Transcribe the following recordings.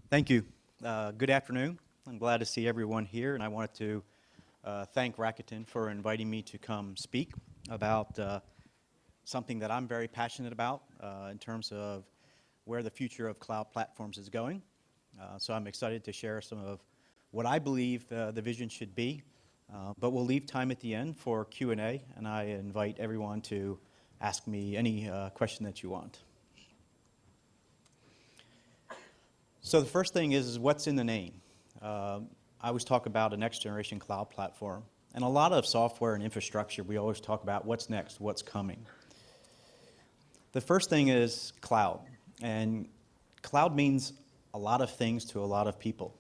Thank you. Good afternoon. I'm glad to see everyone here, and I wanted to thank Rakuten for inviting me to come speak about something that I'm very passionate about in terms of where the future of cloud platforms is going. So I'm excited to share some of what I believe the vision should be, but we'll leave time at the end for Q&A, and I invite everyone to ask me any question that you want. So the first thing is what's in the name. I always talk about a next generation cloud platform. And a lot of software and infrastructure, we always talk about what's next, what's coming. The first thing is cloud. And cloud means a lot of things to a lot of people.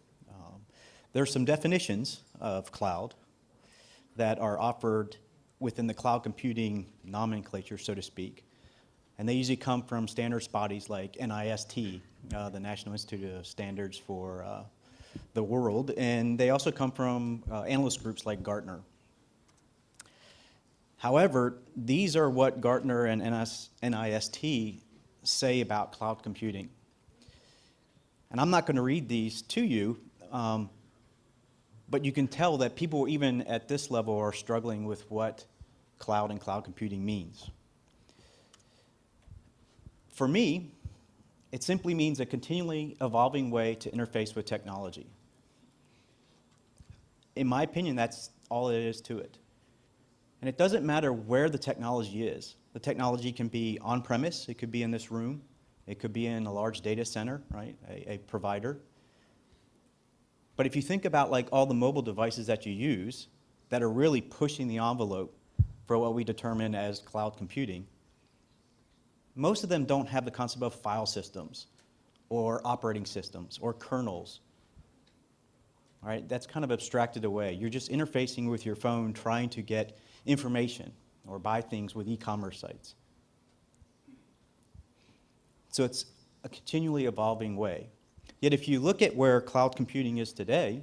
There's some definitions of cloud that are offered within the cloud computing nomenclature, so to speak. And they usually come from standards bodies like NIST, the National Institute of Standards for the world, and they also come from analyst groups like Gartner. However, these are what Gartner and NIST say about cloud computing. And I'm not going to read these to you, but you can tell that people even at this level are struggling with what cloud and cloud computing means. For me, it simply means a continually evolving way to interface with technology. In my opinion, that's all it is to it. And it doesn't matter where the technology is. The technology can be on-premise, it could be in this room, it could be in a large data center, right, a provider. But if you think about like all the mobile devices that you use that are really pushing the envelope for what we determine as cloud computing, most of them don't have the concept of file systems or operating systems or kernels. All right, that's kind of abstracted away. You're just interfacing with your phone trying to get information or buy things with e-commerce sites. So it's a continually evolving way. Yet if you look at where cloud computing is today,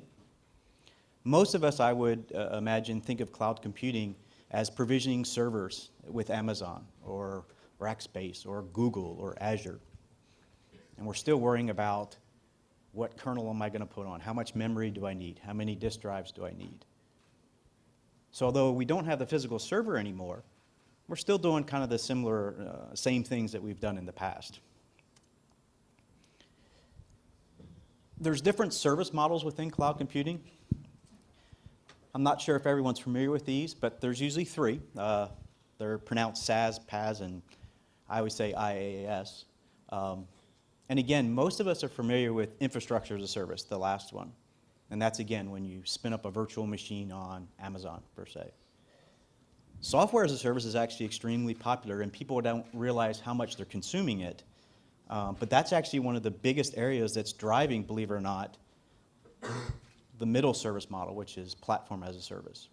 most of us, I would imagine, think of cloud computing as provisioning servers with Amazon or Rackspace or Google or Azure. And we're still worrying about what kernel am I going to put on? How much memory do I need? How many disk drives do I need? So although we don't have the physical server anymore, we're still doing kind of the similar, same things that we've done in the past. There's different service models within cloud computing. I'm not sure if everyone's familiar with these, but there's usually three. They're pronounced SaaS, PaaS, and I always say IaaS. And again, most of us are familiar with infrastructure as a service, the last one. And that's, again, when you spin up a virtual machine on Amazon, per se. Software as a service is actually extremely popular, and people don't realize how much they're consuming it. But that's actually one of the biggest areas that's driving, believe it or not, the middle service model, which is platform as a service.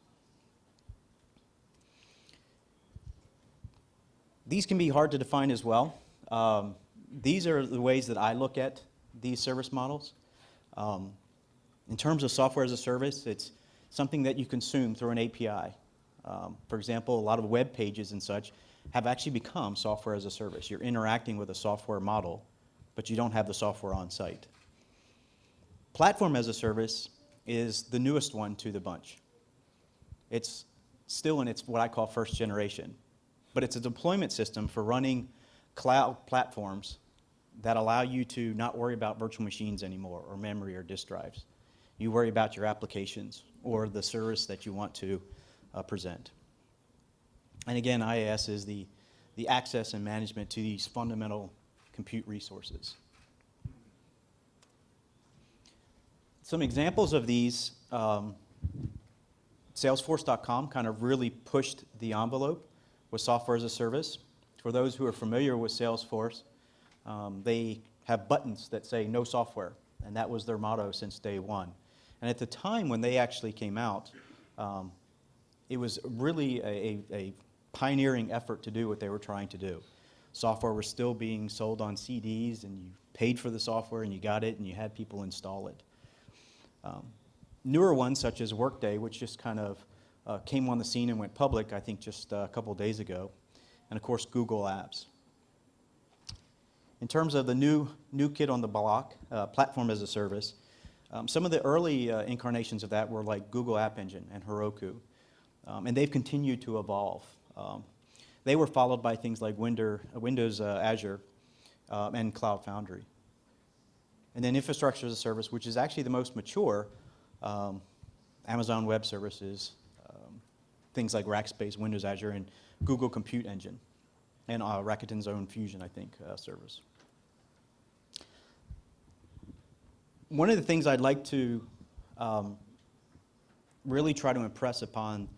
These can be hard to define as well. These are the ways that I look at these service models. In terms of software as a service, it's something that you consume through an API. For example, a lot of web pages and such have actually become software as a service. You're interacting with a software model, but you don't have the software on site. Platform as a service is the newest one to the bunch. It's still in its what I call first generation. But it's a deployment system for running cloud platforms that allow you to not worry about virtual machines anymore or memory or disk drives. You worry about your applications or the service that you want to present. And again, IaaS is the access and management to these fundamental compute resources. Some examples of these, Salesforce.com kind of really pushed the envelope with software as a service. For those who are familiar with Salesforce, they have buttons that say no software, and that was their motto since day one. And at the time when they actually came out, it was really a pioneering effort to do what they were trying to do. Software was still being sold on CDs, and you paid for the software and you got it and you had people install it. Newer ones such as Workday, which just kind of came on the scene and went public, I think just a couple days ago, and of course Google Apps. In terms of the new kid on the block, platform as a service, some of the early incarnations of that were like Google App Engine and Heroku, and they've continued to evolve. They were followed by things like Windows Azure and Cloud Foundry. And then infrastructure as a service, which is actually the most mature, Amazon Web Services, things like Rackspace, Windows Azure, and Google Compute Engine, and Rakuten's own Fusion, I think, service. One of the things I'd like to really try to impress upon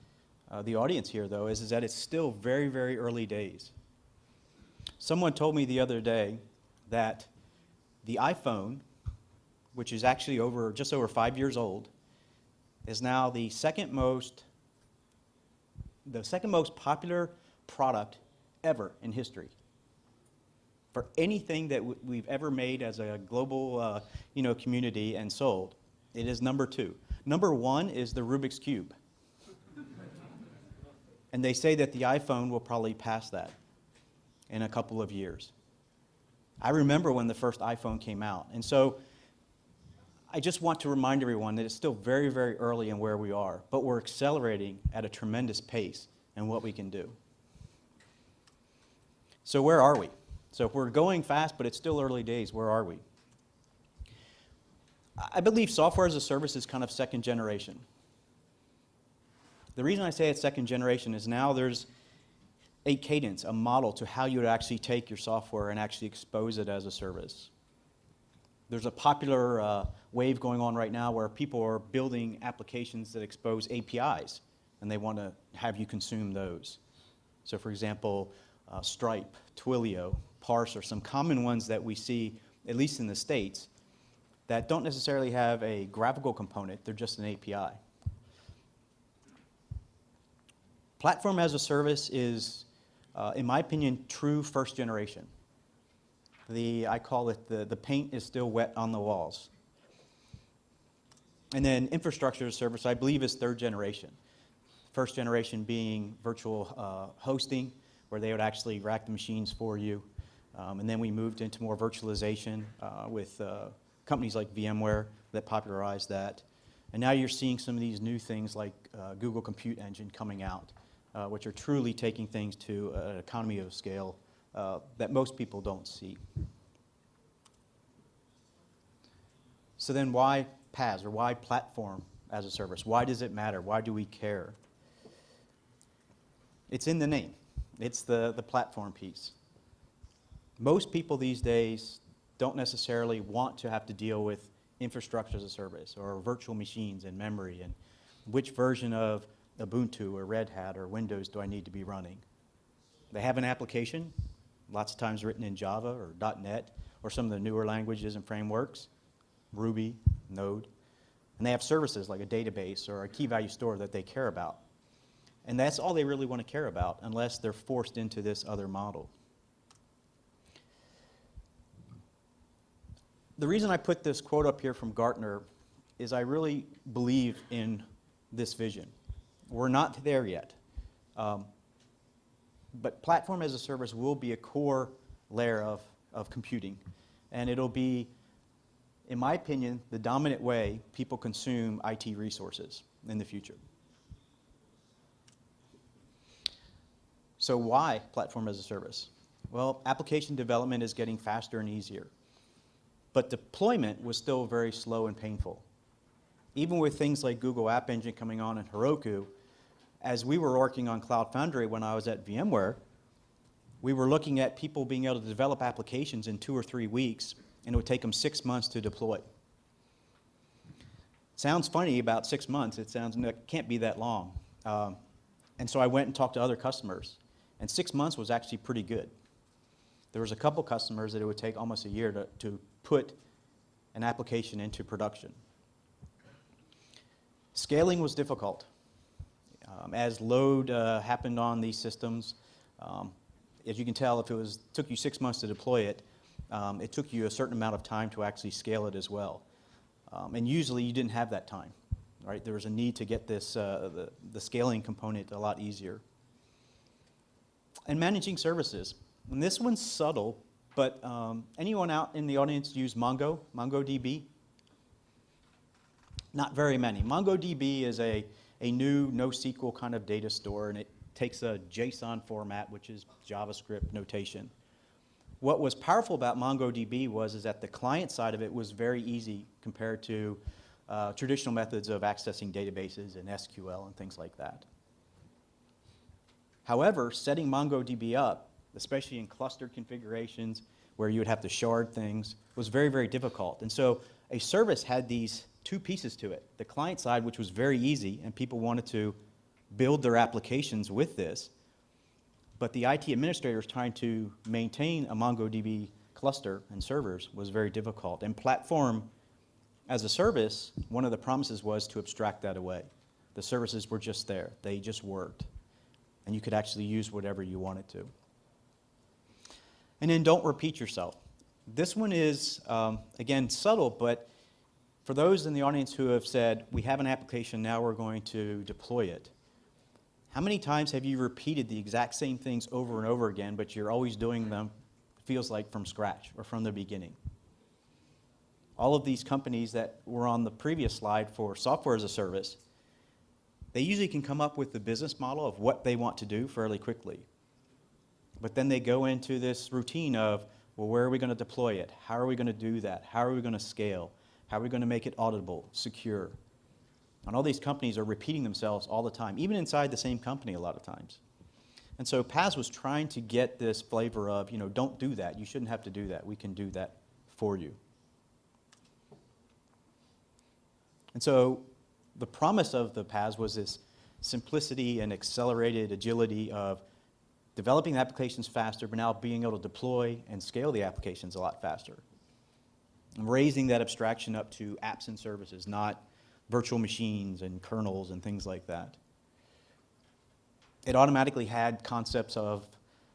the audience here, though, is that it's still very, very early days. Someone told me the other day that the iPhone, which is actually just over 5 years old, is now the second most popular product ever in history. For anything that we've ever made as a global community and sold, it is number 2. Number 1 is the Rubik's Cube. And they say that the iPhone will probably pass that in a couple of years. I remember when the first iPhone came out. And so I just want to remind everyone that it's still very, very early in where we are, but we're accelerating at a tremendous pace in what we can do. So where are we? So if we're going fast, but it's still early days, where are we? I believe software as a service is kind of second generation. The reason I say it's second generation is now there's a cadence, a model to how you would actually take your software and actually expose it as a service. There's a popular wave going on right now where people are building applications that expose APIs, and they want to have you consume those. So for example, Stripe, Twilio, Parse are some common ones that we see, at least in the States, that don't necessarily have a graphical component, they're just an API. Platform as a service is, in my opinion, true first generation. I call it the paint is still wet on the walls. And then infrastructure as a service, I believe, is third generation. First generation being virtual hosting, where they would actually rack the machines for you. And then we moved into more virtualization with companies like VMware that popularized that. And now you're seeing some of these new things like Google Compute Engine coming out, which are truly taking things to an economy of scale that most people don't see. So then why PaaS, or why platform as a service? Why does it matter? Why do we care? It's in the name. It's the platform piece. Most people these days don't necessarily want to have to deal with infrastructure as a service or virtual machines and memory and which version of Ubuntu or Red Hat or Windows do I need to be running. They have an application, lots of times written in Java or .NET or some of the newer languages and frameworks, Ruby, Node, and they have services like a database or a key value store that they care about. And that's all they really want to care about unless they're forced into this other model. The reason I put this quote up here from Gartner is I really believe in this vision. We're not there yet. But platform as a service will be a core layer of computing. And it'll be, in my opinion, the dominant way people consume IT resources in the future. So why platform as a service? Well, application development is getting faster and easier. But deployment was still very slow and painful. Even with things like Google App Engine coming on and Heroku, as we were working on Cloud Foundry when I was at VMware, we were looking at people being able to develop applications in 2 or 3 weeks, and it would take them 6 months to deploy. Sounds funny about 6 months. It can't be that long. And so I went and talked to other customers, and 6 months was actually pretty good. There was a couple customers that it would take almost a year to put an application into production. Scaling was difficult. As load happened on these systems, as you can tell, if it took you 6 months to deploy it, it took you a certain amount of time to actually scale it as well. And usually you didn't have that time, right? There was a need to get this, the scaling component a lot easier. And managing services. And this one's subtle, But anyone out in the audience use MongoDB? Not very many. MongoDB is a new NoSQL kind of data store, and it takes a JSON format, which is JavaScript notation. What was powerful about MongoDB is that the client side of it was very easy compared to traditional methods of accessing databases and SQL and things like that. However, setting MongoDB up, especially in clustered configurations where you would have to shard things, was very, very difficult. And so a service had these two pieces to it. The client side, which was very easy, and people wanted to build their applications with this, but the IT administrators trying to maintain a MongoDB cluster and servers was very difficult. And platform as a service, one of the promises was to abstract that away. The services were just there. They just worked. And you could actually use whatever you wanted to. And then don't repeat yourself. This one is, again, subtle, but for those in the audience who have said, we have an application, now we're going to deploy it. How many times have you repeated the exact same things over and over again, but you're always doing them, feels like, from scratch or from the beginning? All of these companies that were on the previous slide for software as a service, they usually can come up with the business model of what they want to do fairly quickly. But then they go into this routine of, well, where are we going to deploy it? How are we going to do that? How are we going to scale? How are we going to make it auditable, secure? And all these companies are repeating themselves all the time, even inside the same company a lot of times. And so PaaS was trying to get this flavor of, don't do that. You shouldn't have to do that. We can do that for you. And so the promise of the PaaS was this simplicity and accelerated agility of developing applications faster, but now being able to deploy and scale the applications a lot faster. And raising that abstraction up to apps and services, not virtual machines and kernels and things like that. It automatically had concepts of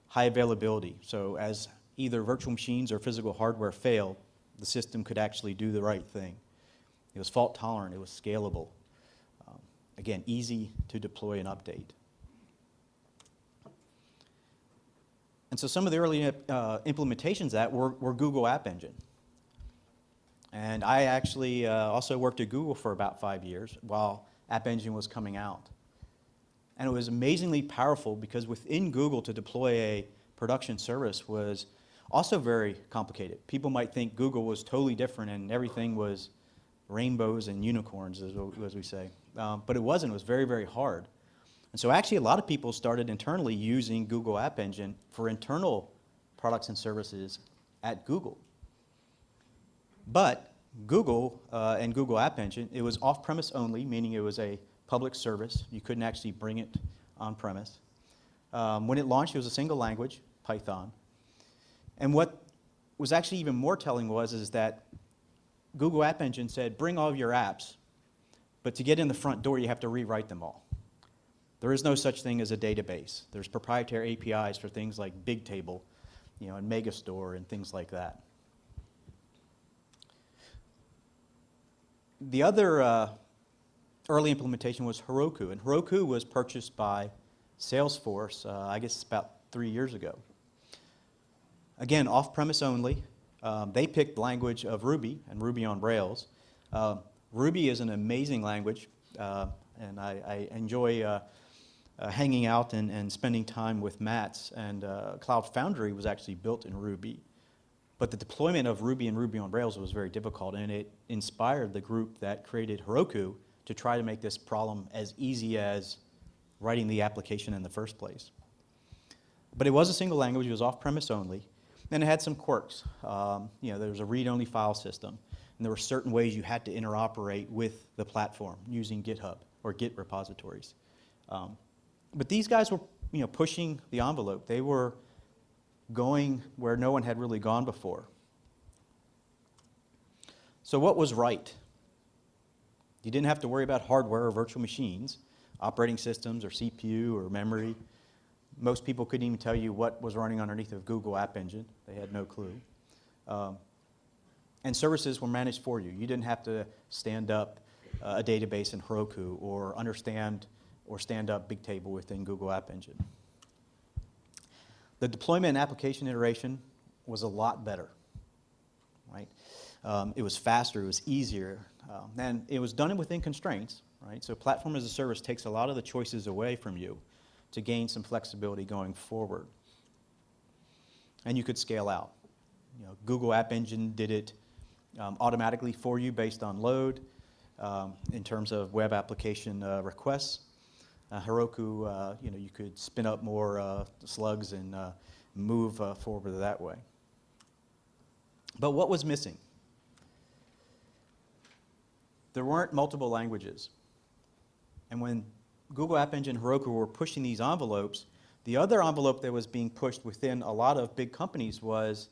high availability. So as either virtual machines or physical hardware failed, the system could actually do the right thing. It was fault tolerant, it was scalable. Again, easy to deploy and update. And so some of the early implementations of that were Google App Engine. And I actually also worked at Google for about 5 years while App Engine was coming out. And it was amazingly powerful because within Google to deploy a production service was also very complicated. People might think Google was totally different and everything was rainbows and unicorns, as we say. But it wasn't. It was very, very hard. And so actually a lot of people started internally using Google App Engine for internal products and services at Google. But Google and Google App Engine, it was off-premise only, meaning it was a public service. You couldn't actually bring it on-premise. When it launched, it was a single language, Python. And what was actually even more telling is that Google App Engine said, bring all of your apps, but to get in the front door, you have to rewrite them all. There is no such thing as a database. There's proprietary APIs for things like Bigtable, and Megastore and things like that. The other early implementation was Heroku, and Heroku was purchased by Salesforce, I guess about 3 years ago. Again, off-premise only. They picked the language of Ruby and Ruby on Rails. Ruby is an amazing language, and I enjoy hanging out and spending time with Mats, and Cloud Foundry was actually built in Ruby. But the deployment of Ruby and Ruby on Rails was very difficult, and it inspired the group that created Heroku to try to make this problem as easy as writing the application in the first place. But it was a single language, it was off-premise only, and it had some quirks. There was a read-only file system, and there were certain ways you had to interoperate with the platform using GitHub or Git repositories. But these guys were pushing the envelope. They were going where no one had really gone before. So what was right? You didn't have to worry about hardware or virtual machines, operating systems or CPU or memory. Most people couldn't even tell you what was running underneath of Google App Engine. They had no clue. And services were managed for you. You didn't have to stand up a database in Heroku or understand or stand up Bigtable within Google App Engine. The deployment and application iteration was a lot better, right? It was faster, it was easier, and it was done within constraints, right? So platform as a service takes a lot of the choices away from you to gain some flexibility going forward. And you could scale out. Google App Engine did it automatically for you based on load in terms of web application requests. Heroku, you could spin up more slugs and move forward that way. But what was missing? There weren't multiple languages. And when Google App Engine and Heroku were pushing these envelopes, the other envelope that was being pushed within a lot of big companies was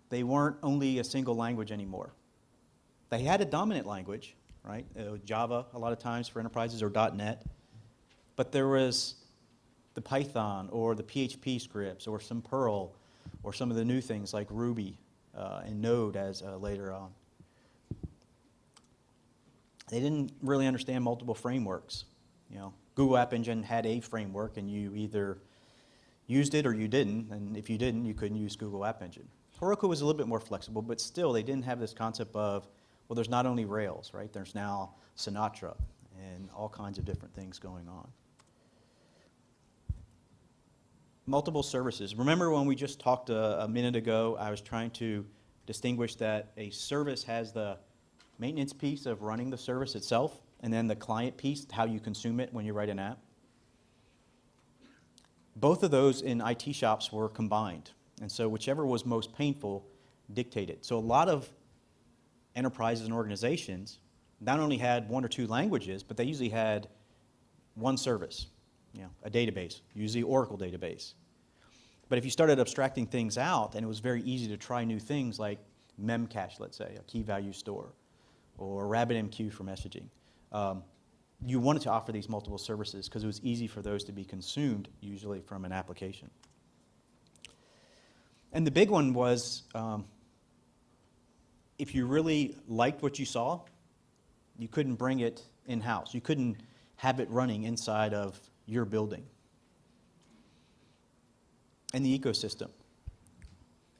they weren't only a single language anymore. They had a dominant language, right? Java a lot of times for enterprises, or .NET. But there was the Python or the PHP scripts or some Perl or some of the new things like Ruby and Node as later on. They didn't really understand multiple frameworks. Google App Engine had a framework, and you either used it or you didn't, and if you didn't, you couldn't use Google App Engine. Heroku was a little bit more flexible, but still they didn't have this concept of, well, there's not only Rails, right? There's now Sinatra and all kinds of different things going on. Multiple services. Remember when we just talked a minute ago, I was trying to distinguish that a service has the maintenance piece of running the service itself, and then the client piece, how you consume it when you write an app. Both of those in IT shops were combined, and so whichever was most painful dictated. So a lot of enterprises and organizations not only had one or two languages, but they usually had one service, a database, usually Oracle database. But if you started abstracting things out, and it was very easy to try new things like Memcache, let's say, a key value store, or RabbitMQ for messaging, you wanted to offer these multiple services because it was easy for those to be consumed, usually from an application. And the big one was, if you really liked what you saw, you couldn't bring it in-house. You couldn't have it running inside of your building. And the ecosystem.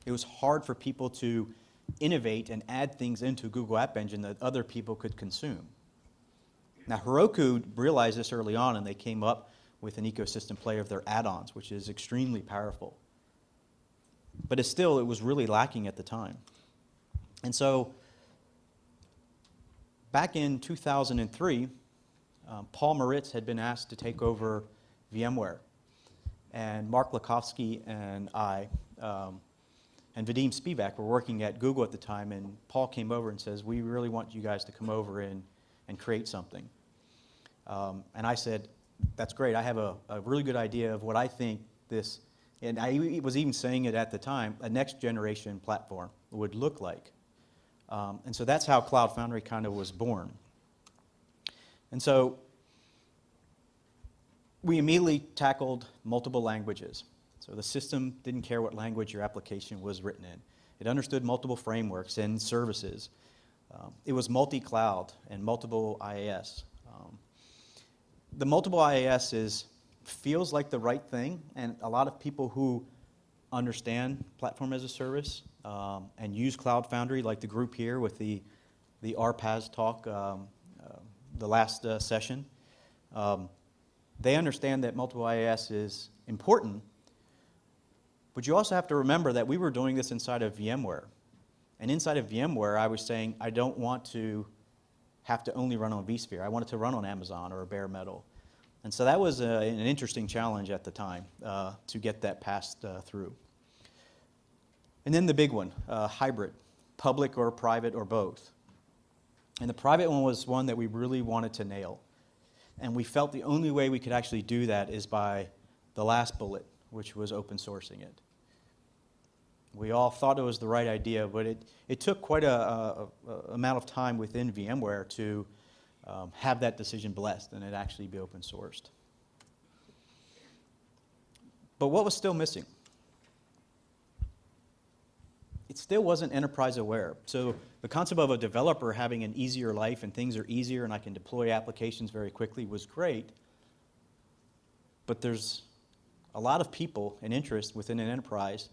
It was hard for people to innovate and add things into Google App Engine that other people could consume. Now, Heroku realized this early on, and they came up with an ecosystem play of their add-ons, which is extremely powerful. But it was really lacking at the time. And so, back in 2003, Paul Maritz had been asked to take over VMware. And Mark Lakowski and I, and Vadim Spivak were working at Google at the time, and Paul came over and says, we really want you guys to come over and create something. And I said, that's great. I have a really good idea of what I think this, and I was even saying it at the time, a next generation platform would look like. And so that's how Cloud Foundry kind of was born. And so we immediately tackled multiple languages. So the system didn't care what language your application was written in. It understood multiple frameworks and services. It was multi-cloud and multiple IaaS. The multiple IaaS feels like the right thing, and a lot of people who understand platform as a service and use Cloud Foundry, like the group here with the PaaS talk, the last session, they understand that multiple IaaS is important. But you also have to remember that we were doing this inside of VMware. And inside of VMware, I was saying, I don't want to have to only run on vSphere. I want it to run on Amazon or bare metal. And so that was an interesting challenge at the time to get that passed through. And then the big one, hybrid, public or private or both. And the private one was one that we really wanted to nail. And we felt the only way we could actually do that is by the last bullet, which was open sourcing it. We all thought it was the right idea, but it took quite a amount of time within VMware to have that decision blessed and it actually be open sourced. But what was still missing? It still wasn't enterprise aware. So the concept of a developer having an easier life and things are easier and I can deploy applications very quickly was great. But there's a lot of people and interest within an enterprise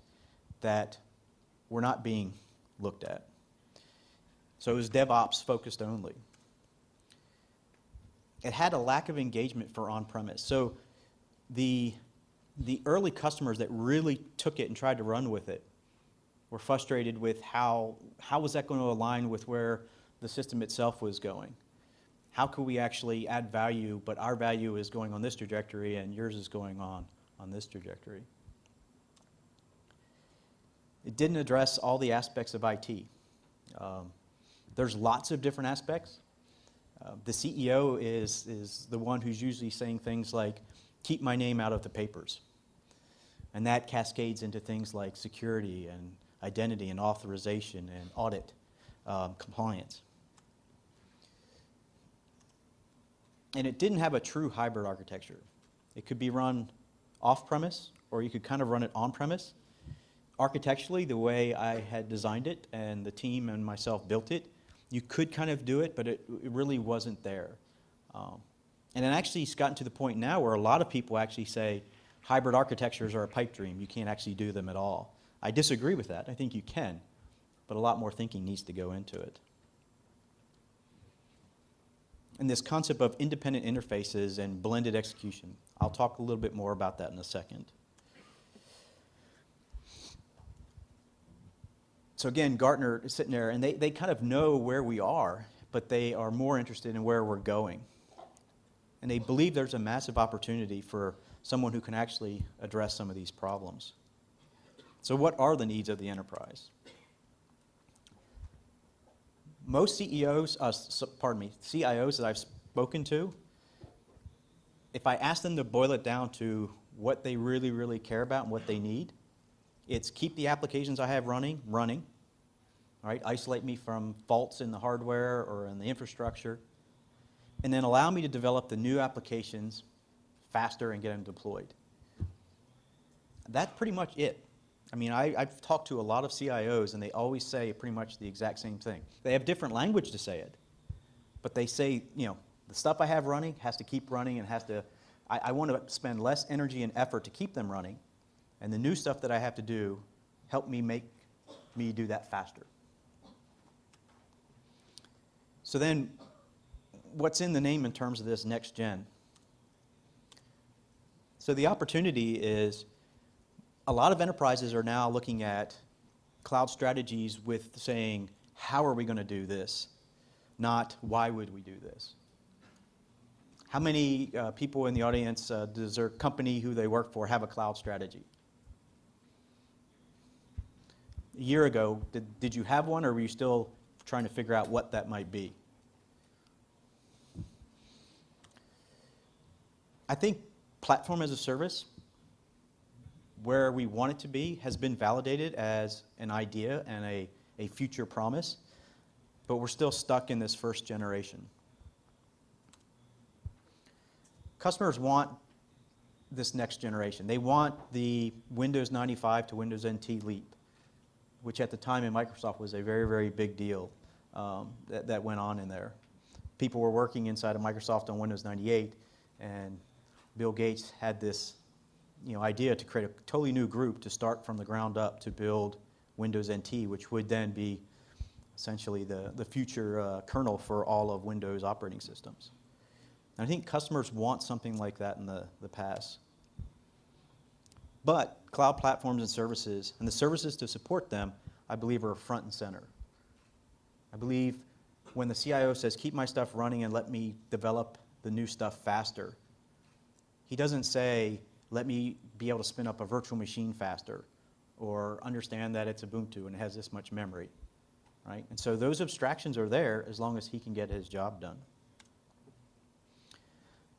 that were not being looked at. So it was DevOps focused only. It had a lack of engagement for on-premise. So the early customers that really took it and tried to run with it were frustrated with how was that going to align with where the system itself was going. How could we actually add value, but our value is going on this trajectory and yours is going on this trajectory. It didn't address all the aspects of IT. There's lots of different aspects. The CEO is the one who's usually saying things like, keep my name out of the papers. And that cascades into things like security and identity and authorization and audit compliance. And it didn't have a true hybrid architecture. It could be run off-premise, or you could kind of run it on-premise. Architecturally, the way I had designed it and the team and myself built it, you could kind of do it, but it really wasn't there. And it actually has gotten to the point now where a lot of people actually say hybrid architectures are a pipe dream. You can't actually do them at all. I disagree with that. I think you can, but a lot more thinking needs to go into it. And this concept of independent interfaces and blended execution. I'll talk a little bit more about that in a second. So again, Gartner is sitting there, and they kind of know where we are, but they are more interested in where we're going. And they believe there's a massive opportunity for someone who can actually address some of these problems. So what are the needs of the enterprise? Most CIOs that I've spoken to, if I ask them to boil it down to what they really, really care about and what they need, it's keep the applications I have running, right? Isolate me from faults in the hardware or in the infrastructure, and then allow me to develop the new applications faster and get them deployed. That's pretty much it. I mean, I've talked to a lot of CIOs, and they always say pretty much the exact same thing. They have different language to say it, but they say, you know, the stuff I have running has to keep running and has to, I want to spend less energy and effort to keep them running, and the new stuff that I have to do, help me make me do that faster. So then, what's in the name in terms of this next gen? So the opportunity is, a lot of enterprises are now looking at cloud strategies with saying, how are we going to do this? Not, why would we do this? How many people in the audience, does their company who they work for have a cloud strategy? A year ago, did you have one, or were you still trying to figure out what that might be? I think platform as a service, where we want it to be, has been validated as an idea and a future promise, but we're still stuck in this first generation. Customers want this next generation. They want the Windows 95 to Windows NT leap, which at the time in Microsoft was a very, very big deal that went on in there. People were working inside of Microsoft on Windows 98, and Bill Gates had this idea to create a totally new group to start from the ground up to build Windows NT, which would then be essentially the future kernel for all of Windows operating systems. And I think customers want something like that in the PaaS. But cloud platforms and services, and the services to support them, I believe are front and center. I believe when the CIO says, keep my stuff running and let me develop the new stuff faster, he doesn't say, let me be able to spin up a virtual machine faster, or understand that it's Ubuntu and it has this much memory, right? And so those abstractions are there as long as he can get his job done.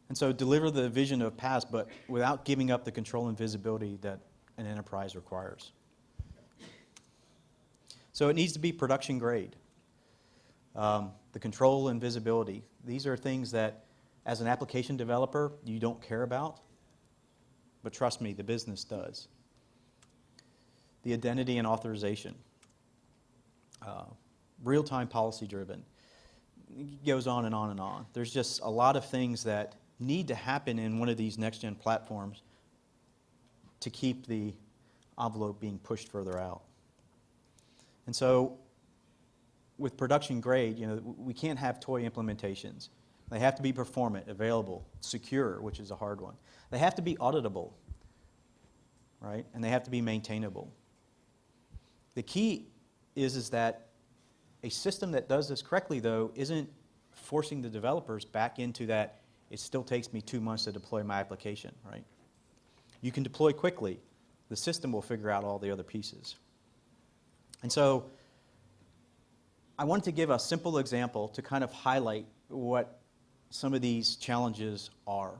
And so deliver the vision of PaaS, but without giving up the control and visibility that an enterprise requires. So it needs to be production grade. The control and visibility. These are things that, as an application developer, you don't care about. But trust me, the business does. The identity and authorization. Real-time policy driven. It goes on and on and on. There's just a lot of things that need to happen in one of these next-gen platforms to keep the envelope being pushed further out. And so with production grade, we can't have toy implementations. They have to be performant, available, secure, which is a hard one. They have to be auditable, right? And they have to be maintainable. The key is that a system that does this correctly, though, isn't forcing the developers back into that it still takes me 2 months to deploy my application, right? You can deploy quickly. The system will figure out all the other pieces. And so I wanted to give a simple example to kind of highlight what some of these challenges are.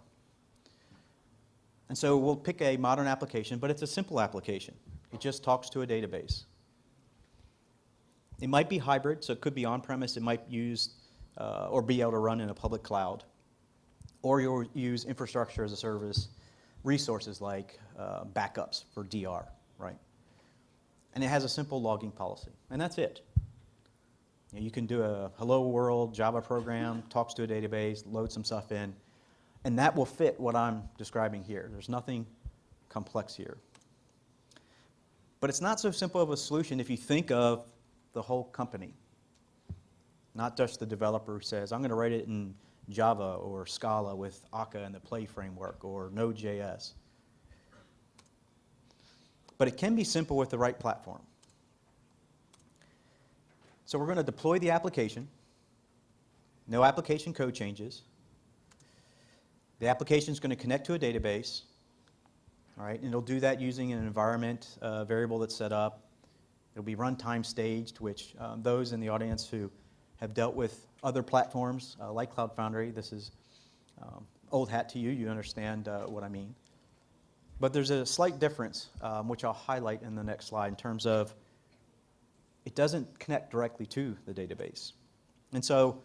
And so we'll pick a modern application, but it's a simple application. It just talks to a database. It might be hybrid, so it could be on-premise. It might use or be able to run in a public cloud. Or you'll use infrastructure as a service resources like backups for DR, right? And it has a simple logging policy, and that's it. You can do a hello world Java program, talks to a database, load some stuff in, and that will fit what I'm describing here. There's nothing complex here. But it's not so simple of a solution if you think of the whole company, not just the developer who says, I'm going to write it in Java or Scala with Akka and the Play framework or Node.js. But it can be simple with the right platform. So we're going to deploy the application. No application code changes. The application is going to connect to a database. All right, and it'll do that using an environment variable that's set up. It'll be runtime staged, which those in the audience who have dealt with other platforms like Cloud Foundry, this is old hat to you. You understand what I mean. But there's a slight difference, which I'll highlight in the next slide, in terms of it doesn't connect directly to the database. And so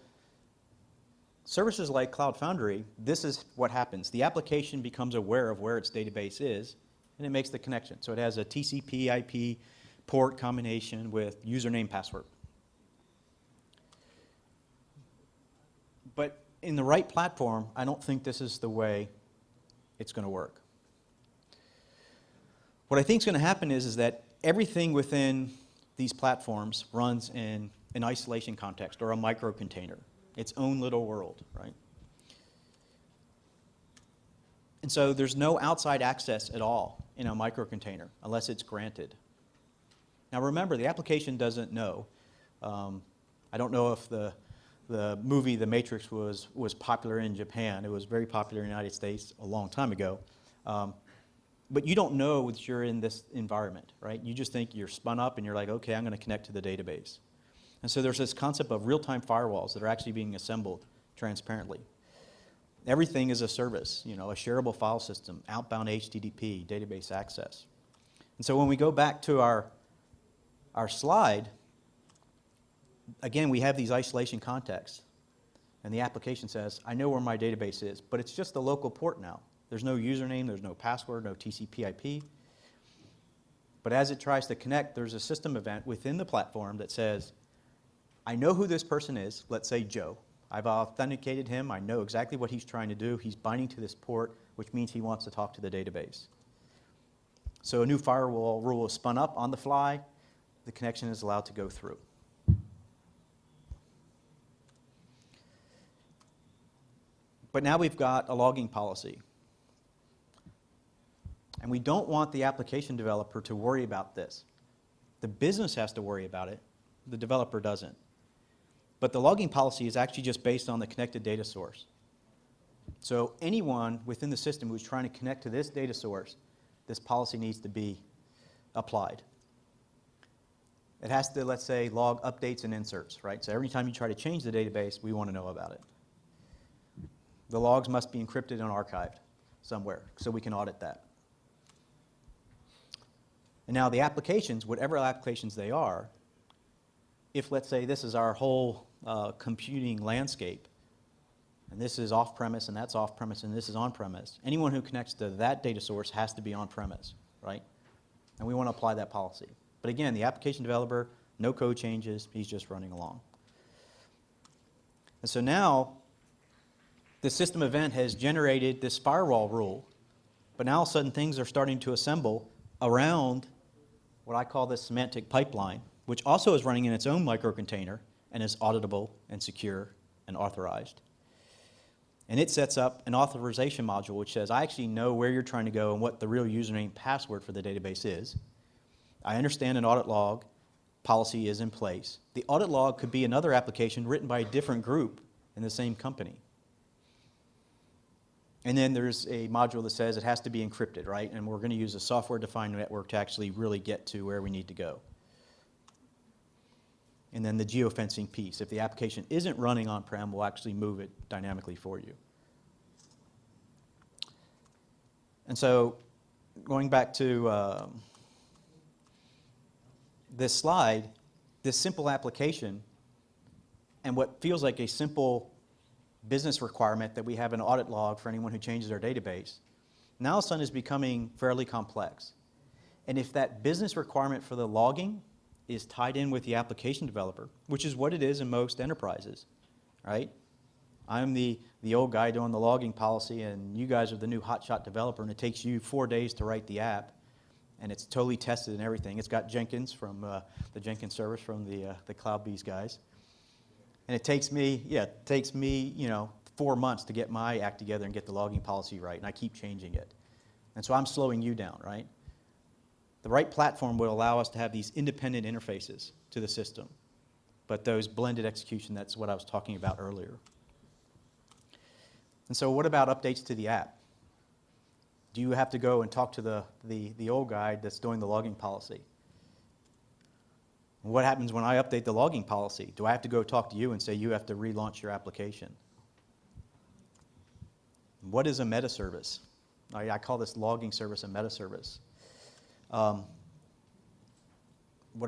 services like Cloud Foundry, this is what happens. The application becomes aware of where its database is, and it makes the connection. So it has a TCP IP port combination with username password. But in the right platform, I don't think this is the way it's going to work. What I think is going to happen is that everything within these platforms runs in an isolation context or a microcontainer, its own little world, right? And so there's no outside access at all in a microcontainer unless it's granted. Now remember, the application doesn't know. I don't know if the movie The Matrix was popular in Japan. It was very popular in the United States a long time ago. But you don't know that you're in this environment, right? You just think you're spun up and you're like, okay, I'm going to connect to the database. And so there's this concept of real-time firewalls that are actually being assembled transparently. Everything is a service, a shareable file system, outbound HTTP, database access. And so when we go back to our slide, again, we have these isolation contexts. And the application says, I know where my database is, but it's just the local port now. There's no username, there's no password, no TCP IP. But as it tries to connect, there's a system event within the platform that says, I know who this person is, let's say Joe. I've authenticated him, I know exactly what he's trying to do. He's binding to this port, which means he wants to talk to the database. So a new firewall rule is spun up on the fly. The connection is allowed to go through. But now we've got a logging policy. And we don't want the application developer to worry about this. The business has to worry about it. The developer doesn't. But the logging policy is actually just based on the connected data source. So anyone within the system who's trying to connect to this data source, this policy needs to be applied. It has to, let's say, log updates and inserts, right? So every time you try to change the database, we want to know about it. The logs must be encrypted and archived somewhere so we can audit that. And now the applications, whatever applications they are, if let's say this is our whole computing landscape, and this is off-premise and that's off-premise and this is on-premise, anyone who connects to that data source has to be on-premise, right? And we want to apply that policy. But again, the application developer, no code changes, he's just running along. And so now, the system event has generated this firewall rule, but now all of a sudden things are starting to assemble around what I call the semantic pipeline, which also is running in its own microcontainer and is auditable and secure and authorized. And it sets up an authorization module which says, I actually know where you're trying to go and what the real username and password for the database is. I understand an audit log policy is in place. The audit log could be another application written by a different group in the same company. And then there's a module that says it has to be encrypted, right? And we're going to use a software-defined network to actually really get to where we need to go. And then the geofencing piece. If the application isn't running on-prem, we'll actually move it dynamically for you. And so going back to this slide, this simple application and what feels like a simple business requirement that we have an audit log for anyone who changes our database, now all of a sudden is becoming fairly complex. And if that business requirement for the logging is tied in with the application developer, which is what it is in most enterprises, right? I'm the old guy doing the logging policy, and you guys are the new hotshot developer, and it takes you 4 days to write the app, and it's totally tested and everything. It's got Jenkins from the Jenkins service from the CloudBees guys. And it takes me, 4 months to get my act together and get the logging policy right, and I keep changing it. And so I'm slowing you down, right? The right platform will allow us to have these independent interfaces to the system, but those blended execution, that's what I was talking about earlier. And so what about updates to the app? Do you have to go and talk to the old guy that's doing the logging policy? What happens when I update the logging policy? Do I have to go talk to you and say you have to relaunch your application? What is a meta service? I call this logging service a meta service. What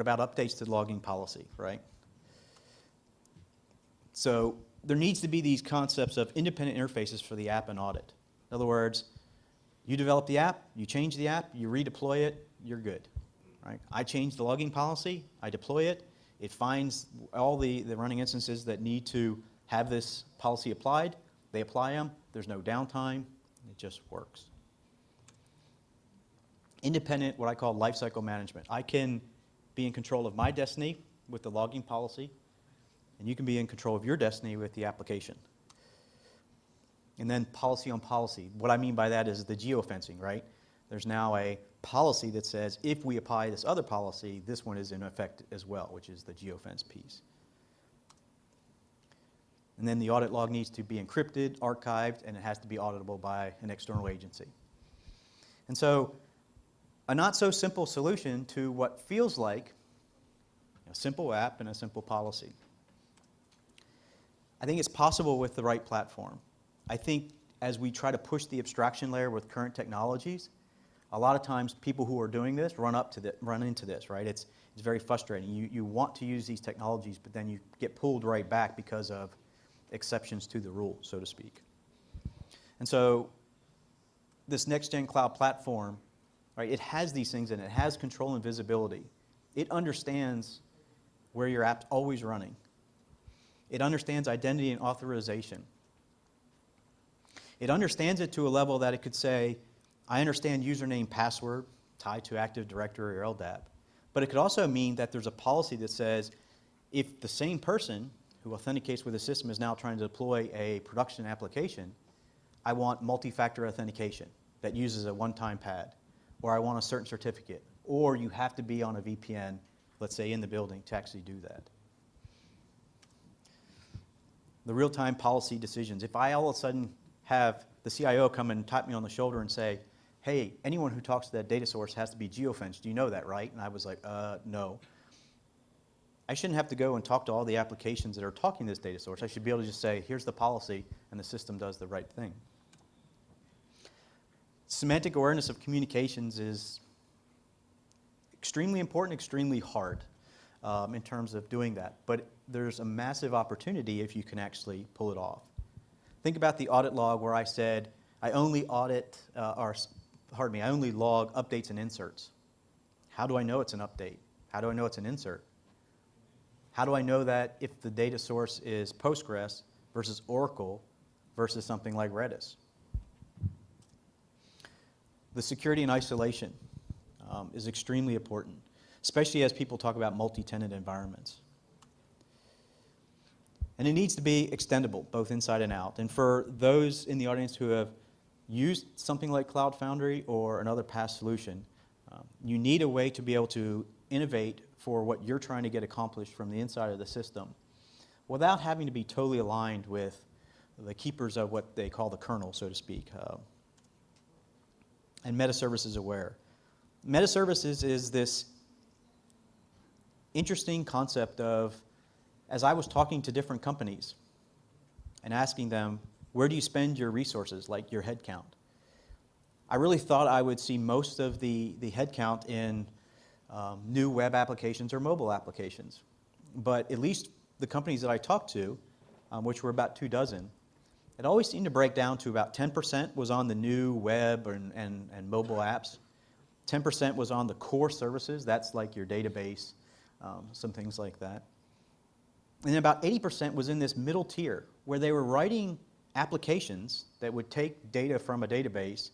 about updates to the logging policy, right? So there needs to be these concepts of independent interfaces for the app and audit. In other words, you develop the app, you change the app, you redeploy it, you're good. Right? I change the logging policy, I deploy it, it finds all the running instances that need to have this policy applied, they apply them, there's no downtime, it just works. Independent, what I call lifecycle management. I can be in control of my destiny with the logging policy, and you can be in control of your destiny with the application. And then policy on policy. What I mean by that is the geofencing, right? There's now a policy that says if we apply this other policy, this one is in effect as well, which is the geofence piece. And then the audit log needs to be encrypted, archived, and it has to be auditable by an external agency. And so a not so simple solution to what feels like a simple app and a simple policy. I think it's possible with the right platform. I think as we try to push the abstraction layer with current technologies, a lot of times people who are doing this run into this, right? It's very frustrating. You want to use these technologies, but then you get pulled right back because of exceptions to the rule, so to speak. And so this next-gen cloud platform, right, it has these things in it. It has control and visibility. It understands where your app's always running. It understands identity and authorization. It understands it to a level that it could say, I understand username, password, tied to Active Directory or LDAP. But it could also mean that there's a policy that says, if the same person who authenticates with the system is now trying to deploy a production application, I want multi-factor authentication that uses a one-time pad, or I want a certain certificate, or you have to be on a VPN, let's say in the building, to actually do that. The real-time policy decisions. If I all of a sudden have the CIO come and tap me on the shoulder and say, hey, anyone who talks to that data source has to be geofenced. Do you know that, right? And I was like, no. I shouldn't have to go and talk to all the applications that are talking to this data source. I should be able to just say, here's the policy, and the system does the right thing. Semantic awareness of communications is extremely important, extremely hard in terms of doing that. But there's a massive opportunity if you can actually pull it off. Think about the audit log where I said, I only log updates and inserts. How do I know it's an update? How do I know it's an insert? How do I know that if the data source is Postgres versus Oracle versus something like Redis? The security and isolation is extremely important. especially as people talk about multi-tenant environments. And it needs to be extendable, both inside and out. And for those in the audience who have used something like Cloud Foundry or another PaaS solution, you need a way to be able to innovate for what you're trying to get accomplished from the inside of the system without having to be totally aligned with the keepers of what they call the kernel, so to speak, and metaservices aware. Metaservices is this interesting concept of, as I was talking to different companies and asking them, where do you spend your resources, like your headcount? I really thought I would see most of the headcount in new web applications or mobile applications. But at least the companies that I talked to, which were about 24, it always seemed to break down to about 10% was on the new web and mobile apps. 10% was on the core services, that's like your database, some things like that. And then about 80% was in this middle tier, where they were writing applications that would take data from a database,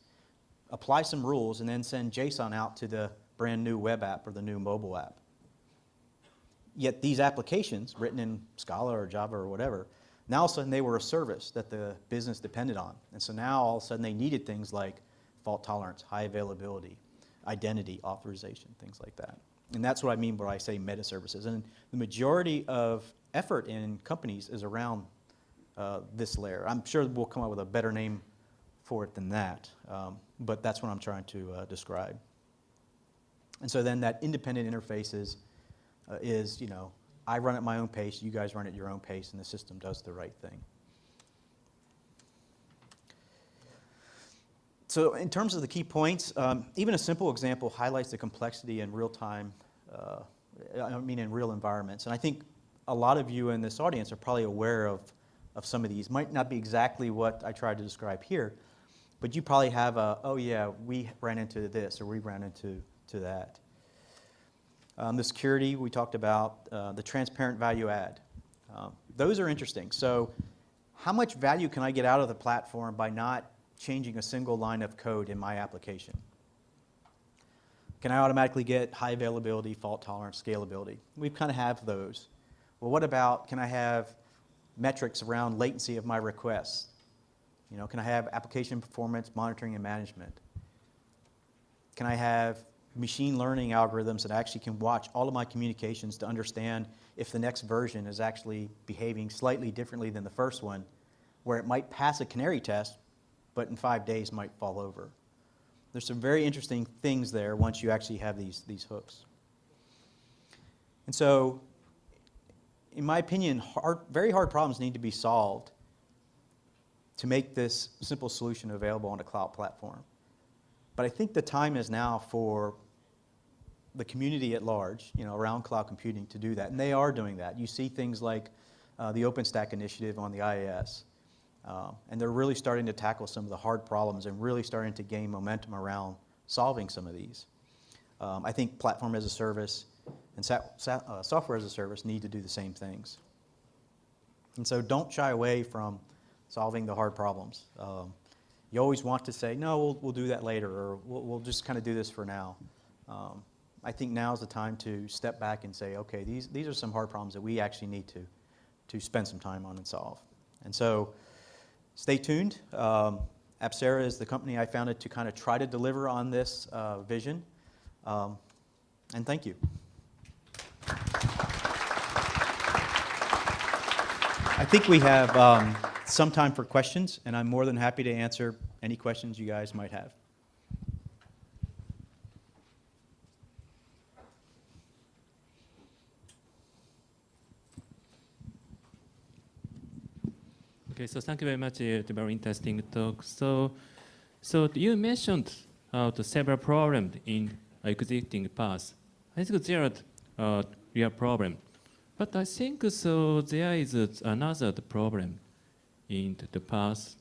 apply some rules, and then send JSON out to the brand new web app or the new mobile app. Yet these applications, written in Scala or Java or whatever, now all of a sudden they were a service that the business depended on. And so now all of a sudden they needed things like fault tolerance, high availability, identity, authorization, things like that. And that's what I mean when I say metaservices. And the majority of effort in companies is around this layer. I'm sure we'll come up with a better name for it than that, but that's what I'm trying to describe. And so then that independent interfaces is, you know, I run at my own pace, you guys run at your own pace, and the system does the right thing. So in terms of the key points, even a simple example highlights the complexity in real time, in real environments. And I think a lot of you in this audience are probably aware of some of these. Might not be exactly what I tried to describe here, but you probably have oh yeah, we ran into this, or we ran into that. The security we talked about, the transparent value add. Those are interesting. So how much value can I get out of the platform by not changing a single line of code in my application? Can I automatically get high availability, fault tolerance, scalability? We kind of have those. Well, what about, can I have metrics around latency of my requests? You know, can I have application performance monitoring and management? Can I have machine learning algorithms that actually can watch all of my communications to understand if the next version is actually behaving slightly differently than the first one, where it might pass a canary test, but in 5 days might fall over? There's some very interesting things there once you actually have these hooks. And so, in my opinion, very hard problems need to be solved to make this simple solution available on a cloud platform. But I think the time is now for the community at large, you know, around cloud computing to do that, and they are doing that. You see things like the OpenStack initiative on the IaaS, and they're really starting to tackle some of the hard problems and really starting to gain momentum around solving some of these. I think platform as a service and software as a service need to do the same things. And so don't shy away from solving the hard problems. You always want to say, no, we'll do that later, or we'll just kind of do this for now. I think now is the time to step back and say, okay, these are some hard problems that we actually need to spend some time on and solve. And so stay tuned. Apcera is the company I founded to kind of try to deliver on this vision. And thank you. I think we have some time for questions, and I'm more than happy to answer any questions you guys might have. Okay, so thank you very much. It's a very interesting talk. So you mentioned the several problems in existing PaaS. I think there are real problem, but I think so there is another problem in the PaaS,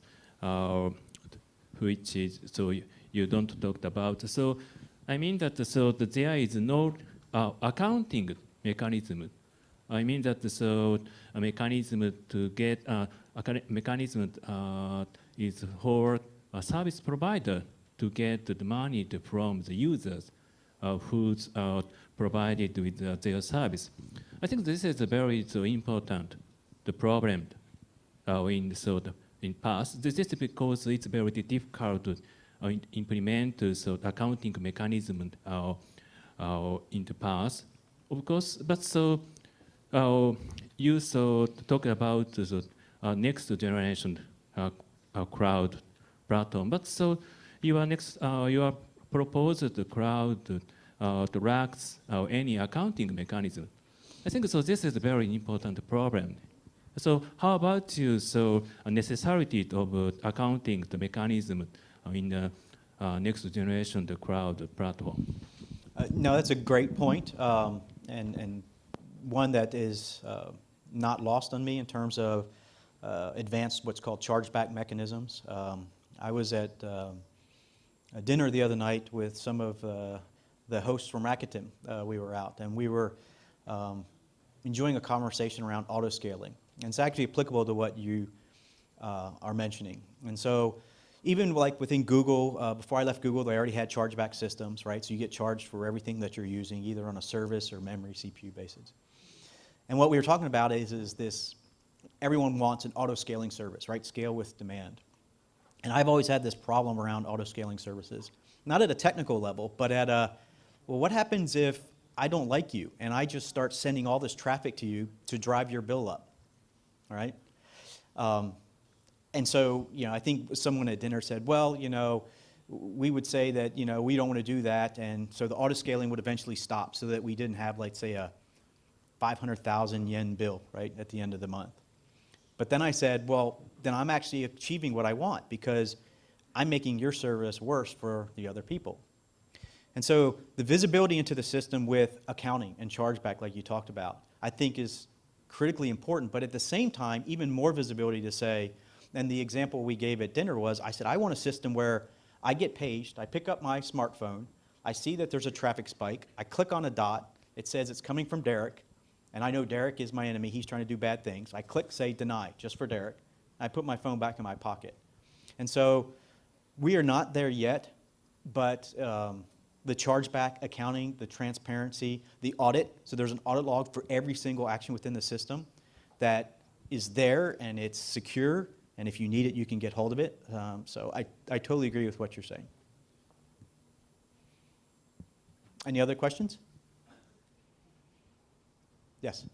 which is so you don't talk about. So I mean that there is no accounting mechanism. I mean that a mechanism to get mechanism is for a service provider to get the money from the users. who's provided with their service. I think this is a very important the problem in PaaS. This is because it's very difficult to implement accounting mechanism into PaaS. Of course, but you talk about the next generation cloud platform. But you are proposed the cloud to racks or any accounting mechanism. I think so. This is a very important problem. So how about you? So a necessity of accounting the mechanism in the next generation the cloud platform. No, that's a great point, and one that is not lost on me in terms of advanced what's called chargeback mechanisms. I was at a dinner the other night with some of the hosts from Rakuten. We were out, and we were enjoying a conversation around auto-scaling. And it's actually applicable to what you are mentioning. And so even like within Google, before I left Google, they already had chargeback systems, right? So you get charged for everything that you're using, either on a service or memory CPU basis. And what we were talking about is this, everyone wants an auto-scaling service, right? Scale with demand. And I've always had this problem around auto-scaling services, not at a technical level, but at a, well, what happens if I don't like you and I just start sending all this traffic to you to drive your bill up, all right? And so, I think someone at dinner said, well, we would say that, we don't want to do that, and so the auto-scaling would eventually stop so that we didn't have, like, say, a 500,000 yen bill, right, at the end of the month. But then I said, well, then I'm actually achieving what I want because I'm making your service worse for the other people. And so the visibility into the system with accounting and chargeback, like you talked about, I think is critically important, but at the same time, even more visibility to say, and the example we gave at dinner was, I said, I want a system where I get paged, I pick up my smartphone, I see that there's a traffic spike, I click on a dot, it says it's coming from Derek, and I know Derek is my enemy, he's trying to do bad things. I click, say, deny, just for Derek. I put my phone back in my pocket. And so we are not there yet, but the chargeback accounting, the transparency, the audit, so there's an audit log for every single action within the system that is there and it's secure, and if you need it, you can get hold of it. So I totally agree with what you're saying. Any other questions? Yes.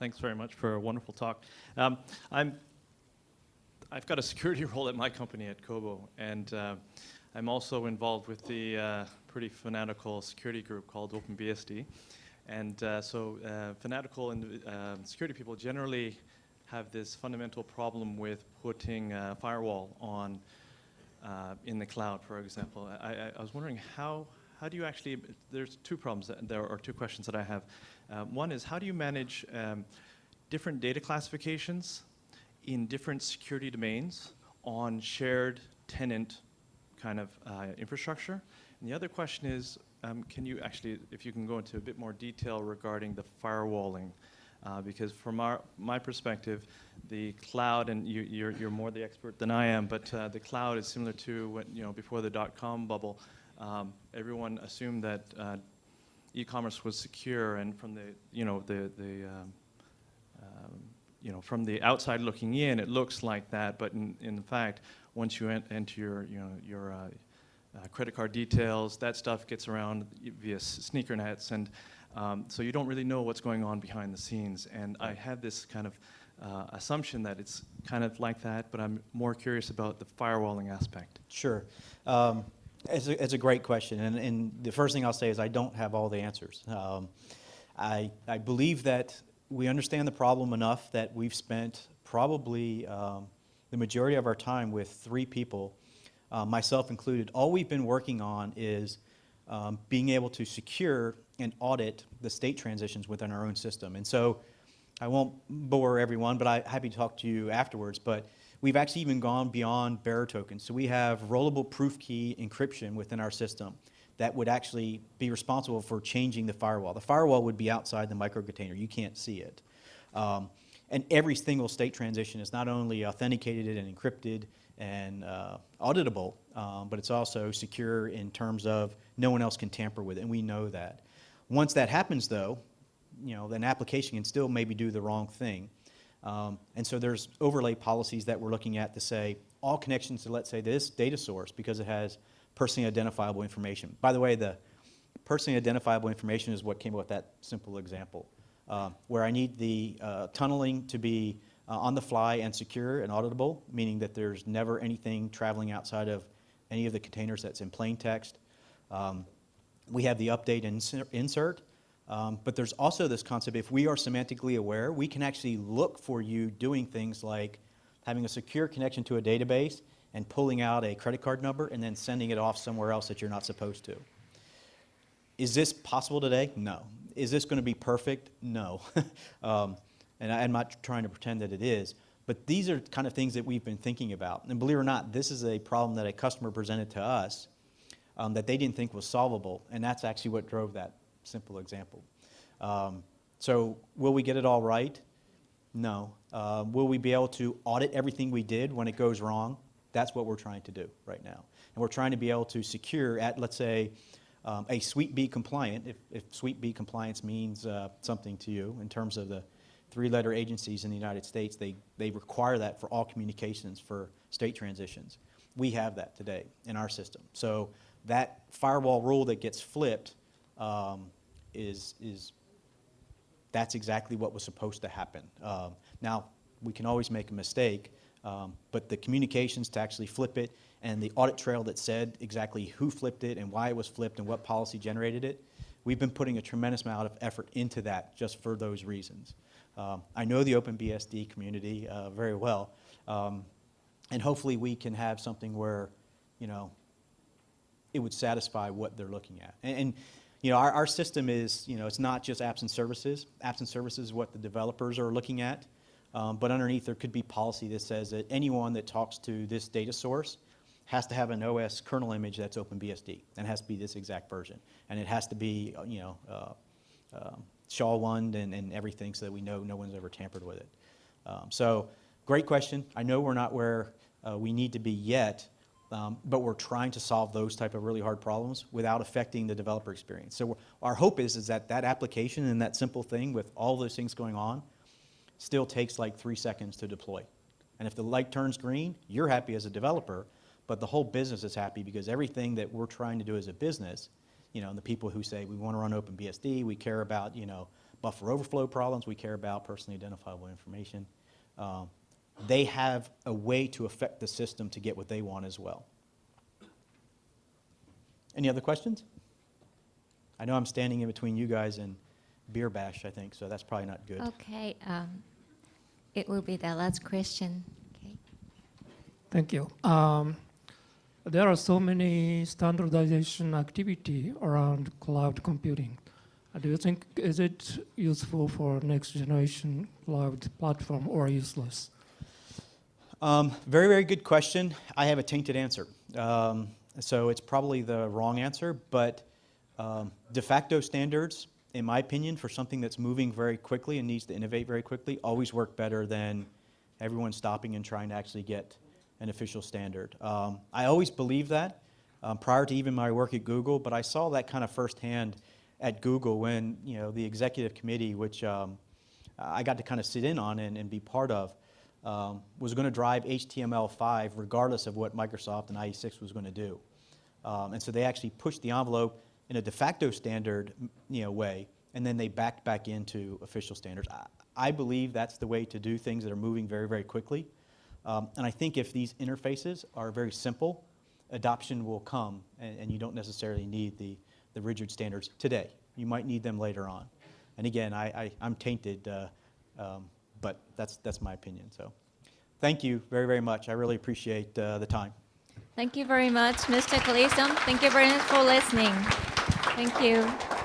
Thanks very much for a wonderful talk. I've got a security role at my company at Kobo, and I'm also involved with the pretty fanatical security group called OpenBSD. And fanatical and security people generally have this fundamental problem with putting a firewall on in the cloud, for example. I was wondering how do you actually, there's two problems, there are two questions that I have. One is, how do you manage different data classifications in different security domains on shared tenant kind of infrastructure? And the other question is, can you actually, if you can go into a bit more detail regarding the firewalling, because from my perspective, the cloud, and you're more the expert than I am, but the cloud is similar to when, before the .com bubble. Everyone assumed that e-commerce was secure, and from from the outside looking in, it looks like that. But in fact, once you enter your credit card details, that stuff gets around via sneaker nets, and so you don't really know what's going on behind the scenes. And I had this kind of assumption that it's kind of like that, but I'm more curious about the firewalling aspect. Sure. It's a great question, and the first thing I'll say is I don't have all the answers. I believe that we understand the problem enough that we've spent probably the majority of our time with 3 people, myself included. All we've been working on is being able to secure and audit the state transitions within our own system. And so I won't bore everyone, but I'm happy to talk to you afterwards. But we've actually even gone beyond bearer tokens. So we have rollable proof key encryption within our system that would actually be responsible for changing the firewall. The firewall would be outside the microcontainer. You can't see it. And every single state transition is not only authenticated and encrypted and auditable, but it's also secure in terms of no one else can tamper with it, and we know that. Once that happens, though, an application can still maybe do the wrong thing. And so there's overlay policies that we're looking at to say all connections to, let's say, this data source, because it has personally identifiable information. By the way, the personally identifiable information is what came up with that simple example, where I need the tunneling to be on the fly and secure and auditable, meaning that there's never anything traveling outside of any of the containers that's in plain text. We have the update and insert, but there's also this concept, if we are semantically aware, we can actually look for you doing things like having a secure connection to a database and pulling out a credit card number and then sending it off somewhere else that you're not supposed to. Is this possible today? No. Is this going to be perfect? No. And I'm not trying to pretend that it is, but these are kind of things that we've been thinking about. And believe it or not, this is a problem that a customer presented to us that they didn't think was solvable, and that's actually what drove that simple example. So will we get it all right? No. Will we be able to audit everything we did when it goes wrong? That's what we're trying to do right now. And we're trying to be able to secure at, let's say, a Suite B compliant, if Suite B compliance means something to you in terms of the three-letter agencies in the United States, they require that for all communications for state transitions. We have that today in our system. So that firewall rule that gets flipped that's exactly what was supposed to happen. Now, we can always make a mistake, but the communications to actually flip it and the audit trail that said exactly who flipped it and why it was flipped and what policy generated it, we've been putting a tremendous amount of effort into that just for those reasons. I know the OpenBSD community very well, and hopefully we can have something where, it would satisfy what they're looking at. And our system is, it's not just apps and services. Apps and services is what the developers are looking at, but underneath there could be policy that says that anyone that talks to this data source has to have an OS kernel image that's OpenBSD, and it has to be this exact version, and it has to be, SHA-1 and everything so that we know no one's ever tampered with it. So great question. I know we're not where we need to be yet, but we're trying to solve those type of really hard problems without affecting the developer experience. So our hope is that application and that simple thing with all those things going on still takes like 3 seconds to deploy. And if the light turns green, you're happy as a developer, but the whole business is happy because everything that we're trying to do as a business, and the people who say we want to run OpenBSD, we care about, buffer overflow problems, we care about personally identifiable information. They have a way to affect the system to get what they want as well. Any other questions? I know I'm standing in between you guys and Beer Bash, I think, so that's probably not good. Okay, it will be the last question. Okay. Thank you. There are so many standardization activity around cloud computing. Do you think is it useful for next generation cloud platform or useless? Very, very good question. I have a tainted answer. So it's probably the wrong answer, but de facto standards, in my opinion, for something that's moving very quickly and needs to innovate very quickly, always work better than everyone stopping and trying to actually get an official standard. I always believed that prior to even my work at Google, but I saw that kind of firsthand at Google when the executive committee, which I got to kind of sit in on and be part of, was going to drive HTML5 regardless of what Microsoft and IE6 was going to do. And so they actually pushed the envelope in a de facto standard way, and then they backed back into official standards. I believe that's the way to do things that are moving very, very quickly. And I think if these interfaces are very simple, adoption will come, and you don't necessarily need the rigid standards today. You might need them later on. And again, I'm tainted, but that's my opinion. So thank you very, very much. I really appreciate the time. Thank you very much, Mr. Collison. Thank you very much for listening. Thank you.